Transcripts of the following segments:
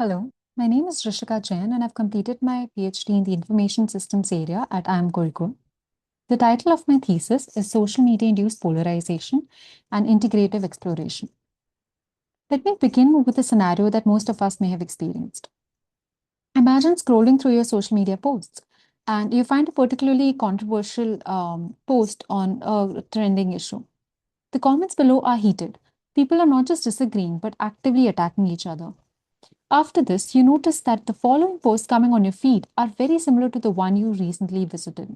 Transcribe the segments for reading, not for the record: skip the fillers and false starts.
Hello, my name is Rishika Jain and I've completed my PhD in the Information Systems area at IIM Gurgaon. The title of my thesis is Social Media Induced Polarization and Integrative Exploration. Let me begin with a scenario that most of us may have experienced. Imagine scrolling through your social media posts and you find a particularly controversial post on a trending issue. The comments below are heated. People are not just disagreeing but actively attacking each other. After this, you notice that the following posts coming on your feed are very similar to the one you recently visited.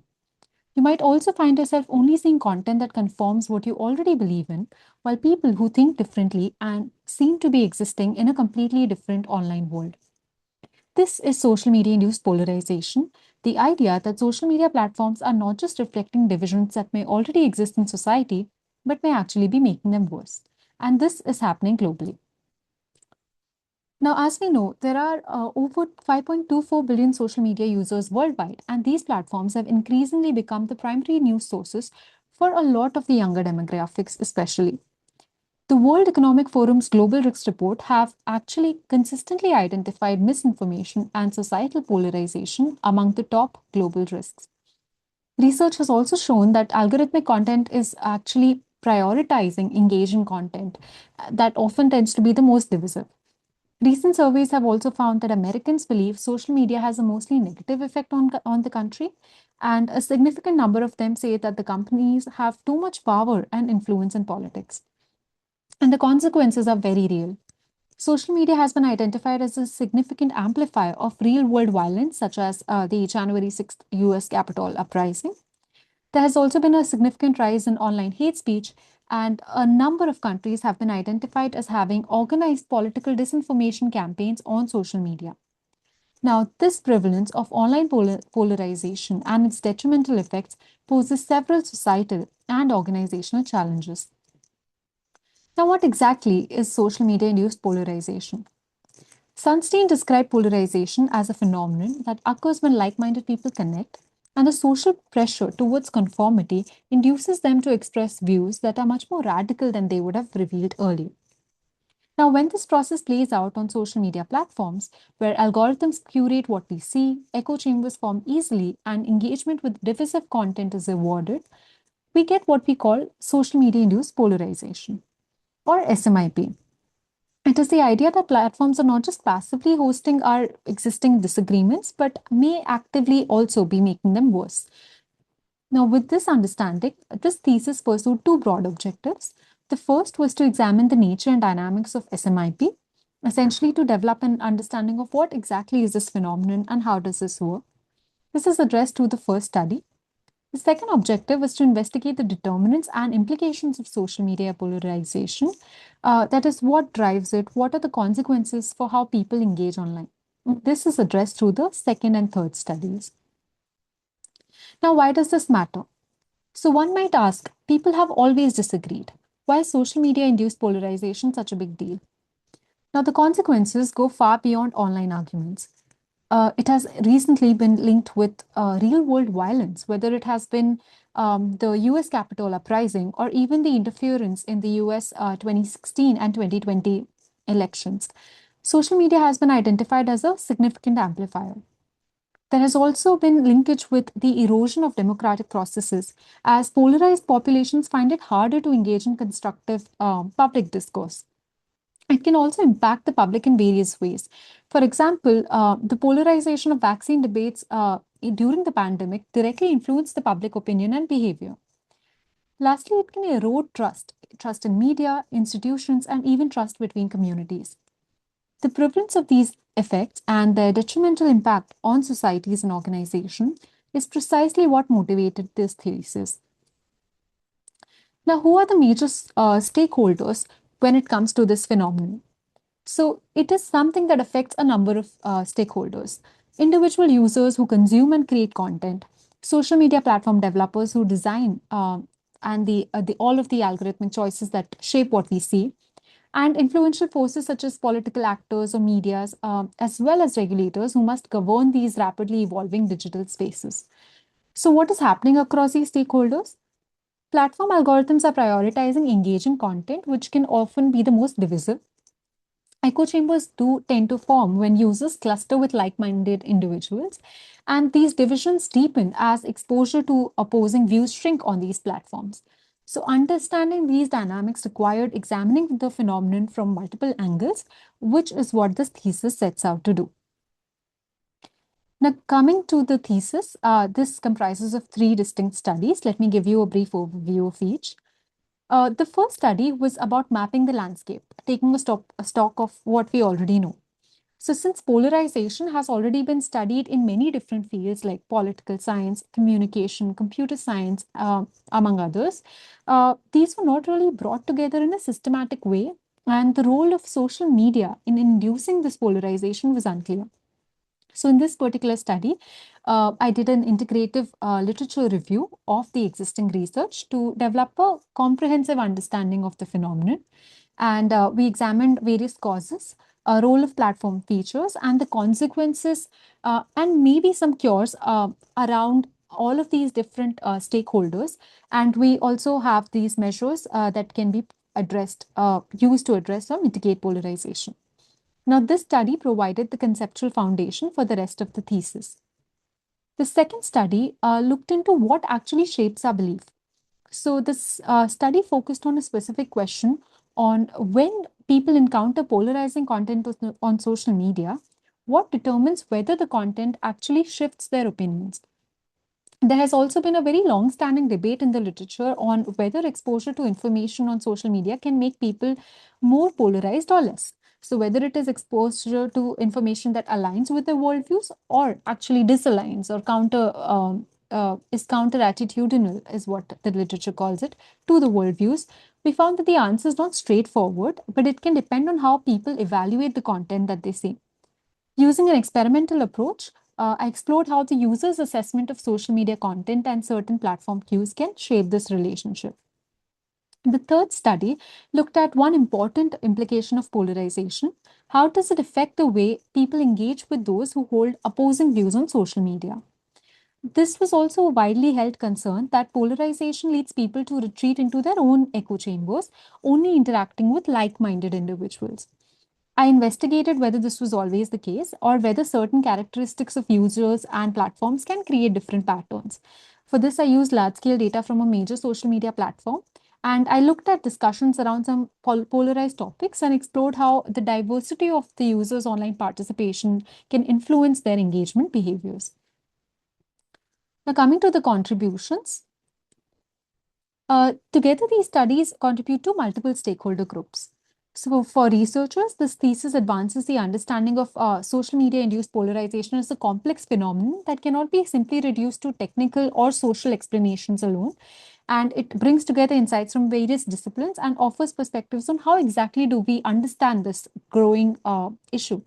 You might also find yourself only seeing content that conforms what you already believe in, while people who think differently and seem to be existing in a completely different online world. This is social media induced polarization, the idea that social media platforms are not just reflecting divisions that may already exist in society, but may actually be making them worse. And this is happening globally. Now, as we know, there are over 5.24 billion social media users worldwide, and these platforms have increasingly become the primary news sources for a lot of the younger demographics, especially. The World Economic Forum's Global Risks Report have actually consistently identified misinformation and societal polarization among the top global risks. Research has also shown that algorithmic content is actually prioritizing engaging content that often tends to be the most divisive. Recent surveys have also found that Americans believe social media has a mostly negative effect on the country, and a significant number of them say that the companies have too much power and influence in politics. And the consequences are very real. Social media has been identified as a significant amplifier of real world violence, such as the January 6th US Capitol uprising. There has also been a significant rise in online hate speech, and a number of countries have been identified as having organized political disinformation campaigns on social media. Now, this prevalence of online polarization and its detrimental effects poses several societal and organizational challenges. Now, what exactly is social media induced polarization? Sunstein described polarization as a phenomenon that occurs when like minded people connect, and the social pressure towards conformity induces them to express views that are much more radical than they would have revealed earlier. Now, when this process plays out on social media platforms, where algorithms curate what we see, echo chambers form easily, and engagement with divisive content is rewarded, we get what we call social media induced polarization, or SMIP. It is the idea that platforms are not just passively hosting our existing disagreements, but may actively also be making them worse. Now, with this understanding, this thesis pursued two broad objectives. The first was to examine the nature and dynamics of SMIP, essentially to develop an understanding of what exactly is this phenomenon and how does this work. This is addressed through the first study. The second objective was to investigate the determinants and implications of social media polarization. That is, what drives it, what are the consequences for how people engage online. This is addressed through the second and third studies. Now, why does this matter? So, one might ask, people have always disagreed. Why is social media induced polarization such a big deal? Now, the consequences go far beyond online arguments. It has recently been linked with real world violence, whether it has been the US Capitol uprising or even the interference in the US 2016 and 2020 elections. Social media has been identified as a significant amplifier. There has also been linkage with the erosion of democratic processes, as polarized populations find it harder to engage in constructive public discourse. It can also impact the public in various ways. For example, the polarization of vaccine debates during the pandemic directly influenced the public opinion and behavior. Lastly, it can erode trust in media, institutions, and even trust between communities. The prevalence of these effects and their detrimental impact on societies and organizations is precisely what motivated this thesis. Now, who are the major stakeholders when it comes to this phenomenon? So it is something that affects a number of stakeholders: individual users who consume and create content, social media platform developers who design and the all of the algorithmic choices that shape what we see, and influential forces such as political actors or medias, as well as regulators who must govern these rapidly evolving digital spaces. So, what is happening across these stakeholders? Platform algorithms are prioritizing engaging content, which can often be the most divisive. Echo chambers do tend to form when users cluster with like minded individuals, and these divisions deepen as exposure to opposing views shrink on these platforms. So, understanding these dynamics required examining the phenomenon from multiple angles, which is what this thesis sets out to do. Now, coming to the thesis, this comprises of three distinct studies. Let me give you a brief overview of each. The first study was about mapping the landscape, taking a stock of what we already know. So, since polarization has already been studied in many different fields like political science, communication, computer science, among others, these were not really brought together in a systematic way, and the role of social media in inducing this polarization was unclear. So, in this particular study, I did an integrative literature review of the existing research to develop a comprehensive understanding of the phenomenon. And we examined various causes, role of platform features, and the consequences, and maybe some cures around all of these different stakeholders. And we also have these measures that can be used to address or mitigate polarization. Now, this study provided the conceptual foundation for the rest of the thesis. The second study looked into what actually shapes our belief. So, this study focused on a specific question on when people encounter polarizing content on social media, what determines whether the content actually shifts their opinions. There has also been a very long standing debate in the literature on whether exposure to information on social media can make people more polarized or less. So, whether it is exposure to information that aligns with their worldviews or actually disaligns or is counter attitudinal, is what the literature calls it, to the worldviews, we found that the answer is not straightforward, but it can depend on how people evaluate the content that they see. Using an experimental approach, I explored how the user's assessment of social media content and certain platform cues can shape this relationship. The third study looked at one important implication of polarization. How does it affect the way people engage with those who hold opposing views on social media? This was also a widely held concern that polarization leads people to retreat into their own echo chambers, only interacting with like minded individuals. I investigated whether this was always the case or whether certain characteristics of users and platforms can create different patterns. For this, I used large scale data from a major social media platform, and I looked at discussions around some polarized topics and explored how the diversity of the users' online participation can influence their engagement behaviors. Now, coming to the contributions, together these studies contribute to multiple stakeholder groups. So, for researchers, this thesis advances the understanding of social media induced polarization as a complex phenomenon that cannot be simply reduced to technical or social explanations alone. And it brings together insights from various disciplines and offers perspectives on how exactly do we understand this growing issue.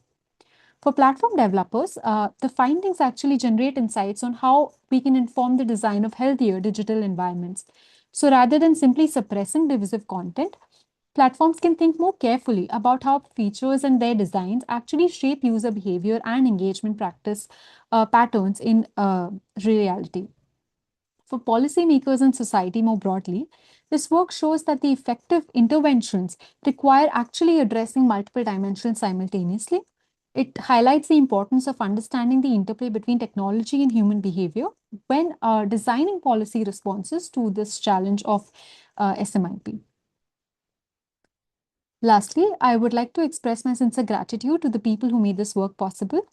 For platform developers, the findings actually generate insights on how we can inform the design of healthier digital environments. So rather than simply suppressing divisive content, platforms can think more carefully about how features and their designs actually shape user behavior and engagement practice patterns in reality. For policymakers and society more broadly, this work shows that the effective interventions require actually addressing multiple dimensions simultaneously. It highlights the importance of understanding the interplay between technology and human behavior when designing policy responses to this challenge of SMIP. Lastly, I would like to express my sincere gratitude to the people who made this work possible.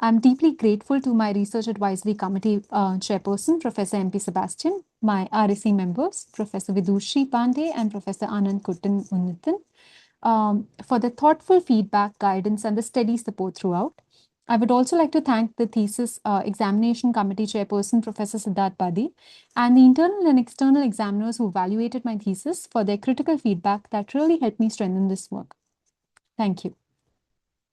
I'm deeply grateful to my Research Advisory Committee Chairperson, Professor M.P. Sebastian, my RSC members, Professor Vidushi Pandey and Professor Anand Kuttan Unnithan, for the thoughtful feedback, guidance, and the steady support throughout. I would also like to thank the Thesis Examination Committee Chairperson, Professor Siddharth Badi, and the internal and external examiners who evaluated my thesis for their critical feedback that really helped me strengthen this work. Thank you.